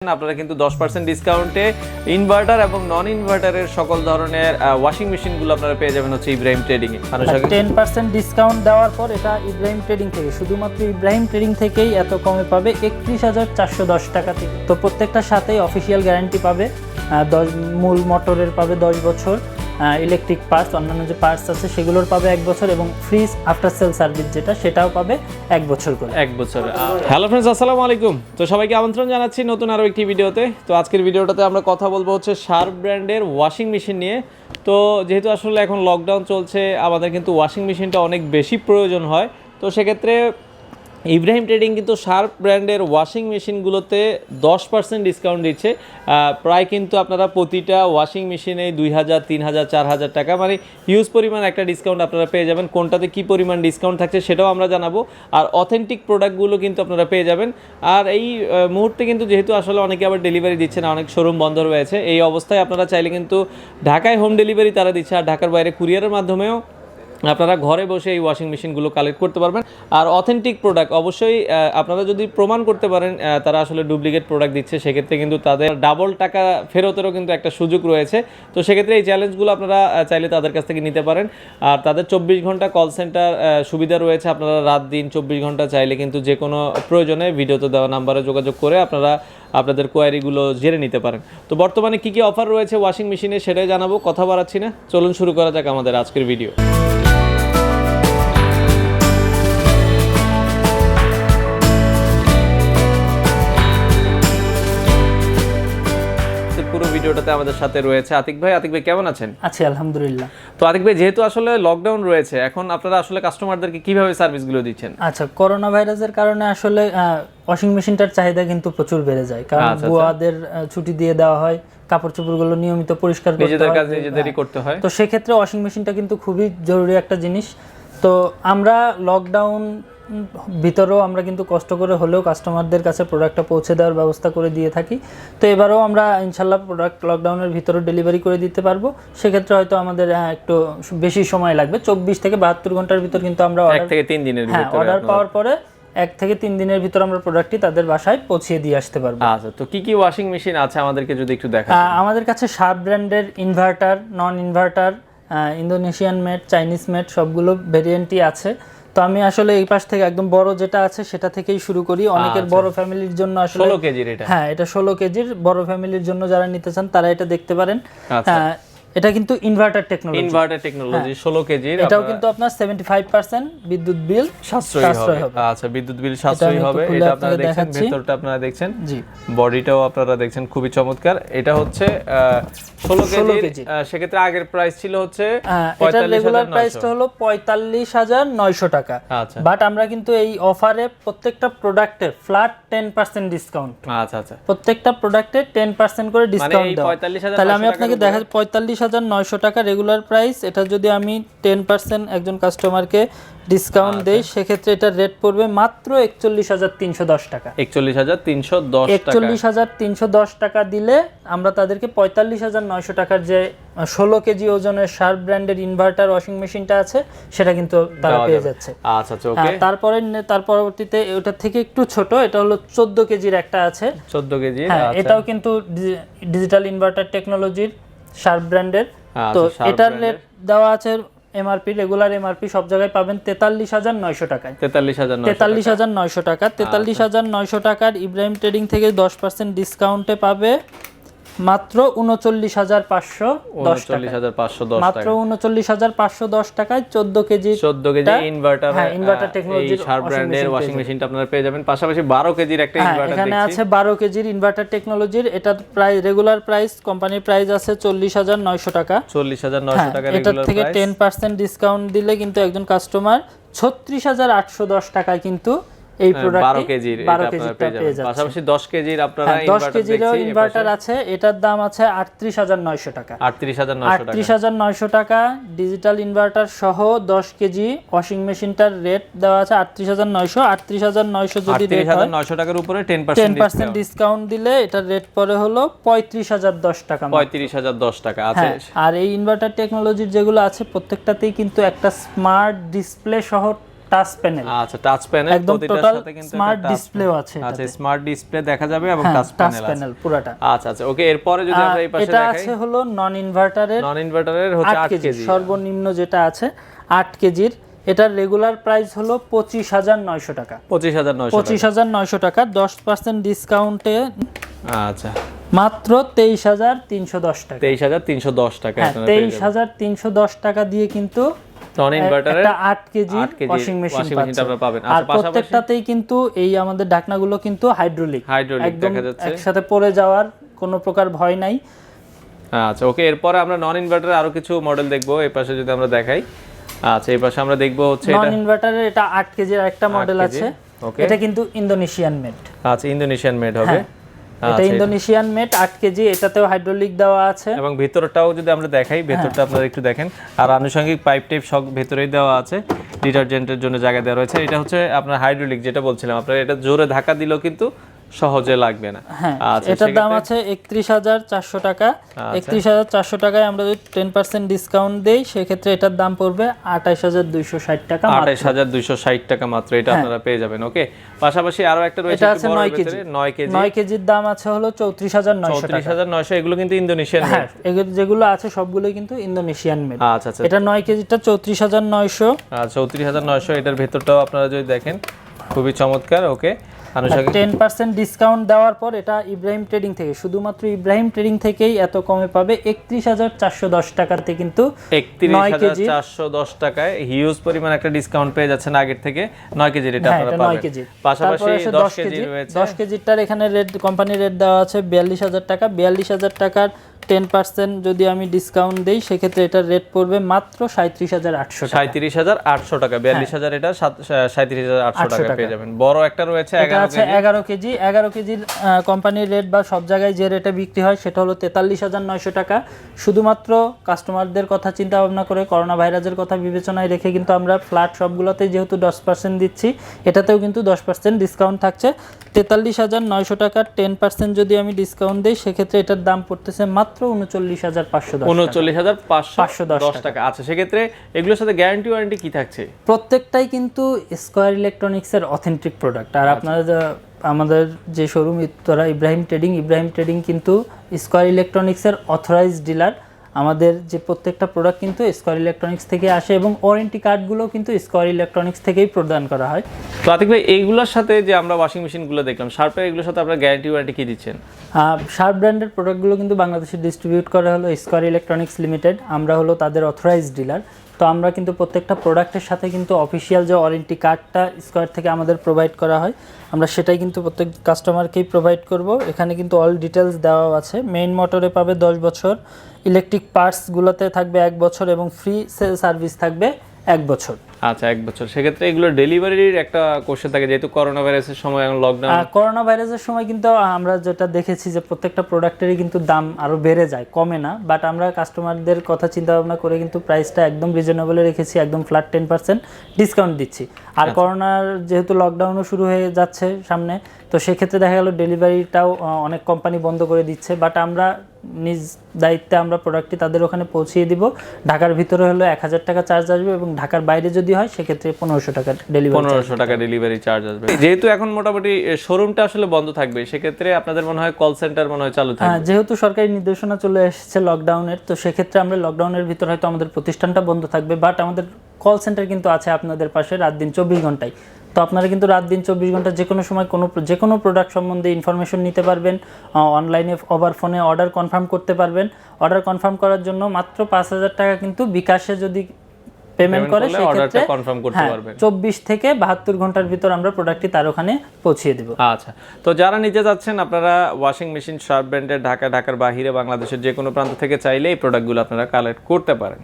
আপনারা কিন্তু 10% ডিসকাউন্টে ইনভার্টার এবং নন ইনভার্টারের সকল ধরনের ওয়াশিং মেশিনগুলো আপনারা পেয়ে যাবেন হচ্ছে ইব্রাহিম ট্রেডিং এ। 10% ডিসকাউন্ট দেওয়ার পর এটা ইব্রাহিম ট্রেডিং থেকে, শুধুমাত্র ইব্রাহিম ট্রেডিং থেকেই এত কমে পাবে 31,410 টাকা থেকে। তো প্রত্যেকটার সাথেই অফিসিয়াল গ্যারান্টি পাবে, 10 মূল মোটরের পাবে 10 বছর, ইলেকট্রিক পার্টস অন্যান্য যে পার্টস আছে সেগুলোর পাবে 1 বছর, এবং ফ্রিজ আফটার সেল সার্ভিস যেটা সেটাও পাবে 1 বছর করে। 1 বছর। হ্যালো ফ্রেন্ডস, আসসালামু আলাইকুম। তো সবাইকে আমন্ত্রণ জানাচ্ছি নতুন আরও একটি ভিডিওতে। তো আজকের ভিডিওটাতে আমরা কথা বলবো হচ্ছে শার্প ব্র্যান্ডের ওয়াশিং মেশিন নিয়ে। তো যেহেতু আসলে এখন লকডাউন চলছে, আমাদের কিন্তু ওয়াশিং মেশিনটা অনেক বেশি প্রয়োজন হয়। তো সেক্ষেত্রে ইব্রাহিম ট্রেডিং কিন্তু শার্প ব্র্যান্ডের ওয়াশিং মেশিনগুলোতে 10% ডিসকাউন্ট দিচ্ছে। প্রায় কিন্তু আপনারা প্রতিটা ওয়াশিং মেশিনে 2,000, 3,000, 4,000 টাকা, মানে হিউজ পরিমাণ একটা ডিসকাউন্ট আপনারা পেয়ে যাবেন। কোনটাতে কী পরিমাণ ডিসকাউন্ট থাকছে সেটাও আমরা জানাবো। আর অথেন্টিক প্রোডাক্টগুলো কিন্তু আপনারা পেয়ে যাবেন। আর এই মুহূর্তে কিন্তু যেহেতু আসলে অনেকে আবার ডেলিভারি দিচ্ছে না, অনেক শোরুম বন্ধ রয়েছে, এই অবস্থায় আপনারা চাইলে কিন্তু ঢাকায় হোম ডেলিভারি তারা দিচ্ছে, আর ঢাকার বাইরে কুরিয়ারের মাধ্যমেও আপনারা ঘরে বসে এই ওয়াশিং মেশিনগুলো কালেক্ট করতে পারবেন। আর অথেন্টিক প্রোডাক্ট অবশ্যই আপনারা যদি প্রমাণ করতে পারেন তারা আসলে ডুপ্লিকেট প্রোডাক্ট দিচ্ছে, সেক্ষেত্রে কিন্তু তাদের ডাবল টাকা ফেরতেরও কিন্তু একটা সুযোগ রয়েছে। তো সেক্ষেত্রে এই চ্যালেঞ্জগুলো আপনারা চাইলে তাদের কাছ থেকে নিতে পারেন। আর তাদের 24 ঘন্টা কল সেন্টার সুবিধা রয়েছে। আপনারা রাত দিন 24 ঘন্টা চাইলে কিন্তু যে কোনো প্রয়োজনে ভিডিওতে দেওয়া নাম্বারে যোগাযোগ করে আপনারা আপনাদের কোয়ারিগুলো জেনে নিতে পারেন। তো বর্তমানে কী কী অফার রয়েছে ওয়াশিং মেশিনে সেটাই জানাবো, কথা বাড়াচ্ছি না, চলুন শুরু করা যাক আমাদের আজকের ভিডিও। পুরো ভিডিওটাতে আমাদের সাথে রয়েছে আতিক ভাই। আতিক ভাই কেমন আছেন? আছি আলহামদুলিল্লাহ। তো আতিক ভাই, যেহেতু আসলে লকডাউন রয়েছে, এখন আপনারা আসলে কাস্টমারদেরকে কিভাবে সার্ভিসগুলো দিচ্ছেন? আচ্ছা, করোনা ভাইরাসের কারণে আসলে ওয়াশিং মেশিনটার চাহিদা কিন্তু প্রচুর বেড়ে যায়, কারণ বুয়াদের ছুটি দিয়ে দেওয়া হয়, কাপড় চোপড়গুলো নিয়মিত পরিষ্কার করতে হয়, নিজেদের কাজ নিজেদেরই করতে হয়। তো সেক্ষেত্রে ওয়াশিং মেশিনটা কিন্তু খুবই জরুরি একটা জিনিস। তো আমরা লকডাউন ভিতরেও আমরা কিন্তু কষ্ট করে হলেও কাস্টমারদের কাছে প্রোডাক্টটা পৌঁছে দেওয়ার ব্যবস্থা করে দিয়ে থাকি। তো এবারেও আমরা ইনশাল্লাহ প্রোডাক্ট লকডাউনের ভিতরে ডেলিভারি করে দিতে পারবো। সেক্ষেত্রে হয়তো আমাদের একটু বেশি সময় লাগবে, 24 থেকে 72 ঘন্টার ভিতর কিন্তু আমরা 1 থেকে 3 দিনের ভিতরে অর্ডার পাওয়ার পরে 1 থেকে 3 দিনের ভিতর আমরা প্রোডাক্টটি তাদের বাসায় পৌঁছে দিয়ে আসতে পারবো। আচ্ছা, তো কি কি ওয়াশিং মেশিন আছে আমাদেরকে যদি একটু দেখান। আমাদের কাছে শার্প ব্র্যান্ডের ইনভার্টার, নন inverter, Indonesian made, Chinese made সবগুলো ভেরিয়েন্টই আছে। তো আমি আসলে এই পাশ থেকে একদম বড় যেটা আছে সেটা থেকেই শুরু করি। অনেকের বড় ফ্যামিলির জন্য আসলে 16 কেজির এটা, হ্যাঁ এটা 16 কেজির বড় ফ্যামিলির জন্য যারা নিতে চান তারা এটা দেখতে পারেন। এটা কিন্তু ইনভার্টার টেকনোলজি 16 কেজির। এটাও কিন্তু আপনার 75% বিদ্যুৎ বিল সাশ্রয়ী হবে। আচ্ছা, বিদ্যুৎ বিল সাশ্রয়ী হবে। এটা আপনারা দেখছেন, ভেতরটা আপনারা দেখছেন, জি বডিটাও আপনারা দেখছেন, খুবই চমৎকার। এটা হচ্ছে 16 কেজি। সেক্ষেত্রে আগের প্রাইস ছিল হচ্ছে এটা রেগুলার প্রাইসটা হলো 45,900 টাকা। আচ্ছা, বাট আমরা কিন্তু এই অফারে প্রত্যেকটা প্রোডাক্টে ফ্ল্যাট 10% ডিসকাউন্ট। আচ্ছা আচ্ছা, প্রত্যেকটা প্রোডাক্টে 10% করে ডিসকাউন্ট দাও। তাহলে আমি আপনাকে দেখা 45,900 টাকা রেগুলার প্রাইস। এটা যদি আমি 10% একজন কাস্টমারকে ডিসকাউন্ট দেই, সেক্ষেত্রে এটা রেট পড়বে মাত্র 41,310 টাকা। 41,310 টাকা দিলে আমরা তাদেরকে 45,900 টাকার যে 16 কেজি ওজনের শার্প ব্র্যান্ডের ইনভার্টার ওয়াশিং মেশিনটা আছে সেটা কিন্তু তারা পেয়ে যাচ্ছে। আচ্ছা ওকে। তার পরবর্তীতে এটার থেকে একটু ছোট, এটা হলো 14 কেজির একটা আছে। 14 কেজি, এটাও কিন্তু ডিজিটাল ইনভার্টার টেকনোলজির শার্প ব্র্যান্ডের। তো এটার রেট দেওয়া আছে এমআরপি, রেগুলার এমআরপি সব জায়গায় পাবেন 43,900 টাকায়। 43,900 টাকা। 43,900 টাকার ইব্রাহিম ট্রেডিং থেকে 10% ডিসকাউন্টে পাবে মাত্র 39,510 টাকা। মাত্র 39,510 টাকায় 14 কেজি ইনভার্টার, ইনভার্টার টেকনোলজির শার্প ব্র্যান্ডের ওয়াশিং মেশিনটা আপনারা পেয়ে যাবেন। পাশাপাশি 12 কেজির একটা ইনভার্টার এখানে আছে 12 কেজির ইনভার্টার টেকনোলজির। এটা প্রাইস রেগুলার প্রাইস কোম্পানির প্রাইস আছে 40,900 টাকা। 40,900 টাকা রেগুলার প্রাইস। এটা থেকে 10% ডিসকাউন্ট দিলে কিন্তু একজন কাস্টমার 36,810 টাকায় কিন্তু এই প্রোডাক্টটি 12 কেজির আপনারা পেয়ে যাবেন। পাশাপাশি 10 কেজির আপনারা 10 কেজিরও ইনভার্টার আছে, এটার দাম আছে 38,900 টাকা। 38,900 টাকা ডিজিটাল ইনভার্টার সহ 10 কেজি ওয়াশিং মেশিনটার রেট দেওয়া আছে 38,900। 38,900 যদি রেট হয় 38,900 টাকার উপরে 10% ডিসকাউন্ট দিলে এটার রেট পড়ে হলো 35,010 টাকা। 35,010 টাকা আছে। আর এই ইনভার্টার টেকনোলজির যেগুলো আছে প্রত্যেকটাতেই কিন্তু একটা স্মার্ট ডিসপ্লে সহ টাচ প্যানেল। আচ্ছা, টাচ প্যানেল, একদম প্রতিটার টোটাল সাথে কিন্তু স্মার্ট ডিসপ্লেও আছে। আচ্ছা, স্মার্ট ডিসপ্লে দেখা যাবে এবং হ্যাঁ, টাচ প্যানেল পুরাটা। আচ্ছা আচ্ছা, ওকে। এরপরে যদি আমরা এই পাশে এটা দেখাই, আছে হলো নন ইনভার্টারের হচ্ছে 8 কেজি সর্বনিম্ন যেটা আছে 8 কেজির। এটার রেগুলার প্রাইস হলো 25,900 টাকা। 25,900 টাকা 10% ডিসকাউন্টে আচ্ছা মাত্র 23,310 টাকা। 23,310 টাকা। 23,310 টাকা দিয়ে কিন্তু নন ইনভার্টারের একটা 8 কেজি ওয়াশিং মেশিন পাবেন। আর প্রত্যেকটাতেই কিন্তু এই আমাদের ঢাকনাগুলো কিন্তু হাইড্রোলিক একদম দেখা যাচ্ছে, একসাথে পড়ে যাওয়ার কোনো প্রকার ভয় নাই। আচ্ছা, ওকে। এরপরে আমরা নন ইনভার্টারের আরো কিছু মডেল দেখবো। এই পাশে যদি আমরা দেখাই, আচ্ছা, এই পাশে আমরা দেখবো হচ্ছে নন ইনভার্টারের এটা 8 কেজির একটা মডেল আছে। এটা কিন্তু ইন্দোনেশিয়ান মেড। আচ্ছা, ইন্দোনেশিয়ান মেড হবে। এটা ইন্দোনেশিয়ান মেড 8 কেজি, এটাতেও হাইড্রোলিক দেওয়া আছে এবং ভিতরটাও যদি আমরা দেখাই, ভিতরটা আপনারা একটু দেখেন। আর আনুষঙ্গিক পাইপ টাইপ সব ভিতরেই দেওয়া আছে, ডিটারজেন্টের জন্য জায়গা দেওয়া রয়েছে। এটা হচ্ছে আপনার হাইড্রোলিক, যেটা বলছিলাম, আপনারা এটা জোরে ধাক্কা দিলেও কিন্তু সহজে লাগবে না। আচ্ছা, এটার দাম আছে 31,400 টাকা। 31,400 টাকায় আমরা যদি 10% ডিসকাউন্ট দেই সেক্ষেত্রে এটার দাম পড়বে 28,260 টাকা। 28,260 টাকা মাত্র এটা আপনারা পেয়ে যাবেন। ওকে, পাশাপাশি আরো একটা রয়েছে, এটা আছে 9 কেজি। 9 কেজির দাম আছে হলো 34,900 টাকা। 34,900। এগুলো কিন্তু ইন্দোনেশিয়ান মেড। এগুলো যেগুলো আছে সবগুলোই কিন্তু ইন্দোনেশিয়ান মেড। আচ্ছা আচ্ছা, এটা 9 কেজিটা 34,900। 34,900। এটার ভেতরটাও আপনারা যদি দেখেন খুবই চমৎকার। ওকে, 10% ডিসকাউন্ট দেওয়ার পর এটা ইব্রাহিম ট্রেডিং থেকে, শুধুমাত্র ইব্রাহিম ট্রেডিং থেকেই এত কমে পাবে 31,410 টাকাতে। কিন্তু 31,410 টাকায় হিউজ পরিমাণ একটা ডিসকাউন্ট পেয়ে যাচ্ছেন আগের থেকে। 9 কেজির এটা আপনারা পাবেন। পাশাপাশি 10 কেজি রয়েছে। 10 কেজিটার এখানে রেট, কোম্পানি রেট দেওয়া আছে 42,000 টাকা। 42,000 টাকার 10% যদি আমি ডিসকাউন্ট দেই সেক্ষেত্রে এটার রেট পড়বে মাত্র 37,800 টাকা। 37,800 টাকা। 42,000 এটা 37,800 টাকা পেয়ে যাবেন। বড় একটা রয়েছে 11 কেজি। 11 কেজির কোম্পানির রেট বা সব জায়গায় যে রেটে বিক্রি হয় সেটা হলো 43,900 টাকা। শুধুমাত্র কাস্টমারদের কথা চিন্তা ভাবনা করে, করোনা ভাইরাসের কথা বিবেচনায় রেখে কিন্তু আমরা ফ্ল্যাট সবগুলোতে যেহেতু 10% দিচ্ছি, এটাতেও কিন্তু 10% ডিসকাউন্ট থাকছে। 43,900 টাকার 10% যদি আমি ডিসকাউন্ট দিই সেক্ষেত্রে এটার দাম পড়তেছে মাত্র 39,510 টাকা। আচ্ছা, সেক্ষেত্রে এগুলোর সাথে গ্যারান্টি ওয়ারেন্টি কি থাকছে? প্রত্যেকটাই কিন্তু স্কয়ার ইলেকট্রনিক্সের অথেন্টিক প্রোডাক্ট। আর আপনারা আমাদের যে শোরুম উত্তরা ইব্রাহিম ট্রেডিং কিন্তু স্কয়ার ইলেকট্রনিক্সের অথরাইজড ডিলার। আমাদের যে প্রত্যেকটা প্রোডাক্ট কিন্তু স্কয়ার ইলেকট্রনিক্স থেকে আসে এবং ওয়ারেন্টি কার্ডগুলো কিন্তু স্কয়ার ইলেকট্রনিক্স থেকেই প্রদান করা হয়। তো আতিক ভাই, এইগুলোর সাথে যে আমরা ওয়াশিং মেশিনগুলো দেখলাম, শার্পের, এগুলোর সাথে আপনারা গ্যারান্টি ওয়ারেন্টি কি দিচ্ছেন? শার্প ব্র্যান্ডের প্রোডাক্টগুলো কিন্তু বাংলাদেশে ডিস্ট্রিবিউট করা হলো স্কয়ার ইলেকট্রনিক্স লিমিটেড। আমরা হলো তাদের অথরাইজড ডিলার। তো আমরা কিন্তু প্রত্যেকটা প্রোডাক্টের সাথে কিন্তু অফিসিয়াল যে ওয়ারেন্টি কার্ডটা স্কয়ার থেকে আমাদের প্রোভাইড করা হয়, আমরা সেটাই কিন্তু প্রত্যেক কাস্টমারকেই প্রোভাইড করব। এখানে কিন্তু অল ডিটেলস দেওয়া আছে। মেইন মোটরে পাবে 10 বছর, ইলেকট্রিক পার্টসগুলোতে থাকবে 1 বছর এবং ফ্রি সেল সার্ভিস থাকবে 1 বছর। আচ্ছা, 1 বছর। সেক্ষেত্রে এগুলো ডেলিভারির একটা কোশ্চেন থাকে, যেহেতু করোনা ভাইরাসের সময় এবং লকডাউন। করোনা ভাইরাসের সময় কিন্তু আমরা যেটা দেখেছি যে প্রত্যেকটা প্রোডাক্টেরই কিন্তু দাম আরও বেড়ে যায়, কমে না। বাট আমরা কাস্টমারদের কথা চিন্তা ভাবনা করে কিন্তু প্রাইসটা একদম রিজনেবলে রেখেছি, একদম ফ্ল্যাট 10% ডিসকাউন্ট দিচ্ছি। আর করোনার যেহেতু লকডাউনও শুরু হয়ে যাচ্ছে সামনে, তো সেক্ষেত্রে দেখা গেল ডেলিভারিটাও অনেক কোম্পানি বন্ধ করে দিচ্ছে। বাট আমরা নিজ দায়িত্বে আমরা প্রোডাক্টটি তাদের ওখানে পৌঁছিয়ে দিব। ঢাকার ভিতরে হলো 1,000 টাকা চার্জ আসবে এবং ঢাকার বাইরে যদি হয় সেক্ষেত্রে 1500 টাকা ডেলিভারি চার্জ আসবে। যেহেতু এখন মোটামুটি শোরুমটা আসলে বন্ধ থাকবে, সেক্ষেত্রে আপনাদের মনে হয় কল সেন্টার মনে হয় চালু থাকবে। যেহেতু সরকারি নির্দেশনা চলে এসেছে লকডাউনের, তো সেক্ষেত্রে আমরা লকডাউনের ভিতর হয়তো আমাদের প্রতিষ্ঠানটা বন্ধ থাকবে, বাট আমাদের কল সেন্টার কিন্তু আছে আপনাদের পাশে রাত দিন 24 ঘন্টায়। তো আপনারা কিন্তু রাত দিন 24 ঘন্টা যে কোনো সময় যে কোনো প্রোডাক্ট সম্বন্ধে ইনফরমেশন নিতে পারবেন। অনলাইনে ওভার ফোনে অর্ডার কনফার্ম করতে পারবেন। অর্ডার কনফার্ম করার জন্য মাত্র 5,000 টাকা কিন্তু বিকাশে যদি পেমেন্ট করে সেক্ষেত্রে কনফার্ম করতে পারবেন। 24 থেকে 72 ঘন্টার ভিতর আমরা প্রোডাক্টটি তার ওখানে পৌঁছিয়ে দেব। আচ্ছা, তো যারা নিতে যাচ্ছেন আপনারা ওয়াশিং মেশিন শার্প ব্র্যান্ডের ঢাকার বাইরে বাংলাদেশের যে কোনো প্রান্ত থেকে চাইলে এই প্রোডাক্টগুলো আপনারা কালেক্ট করতে পারেন।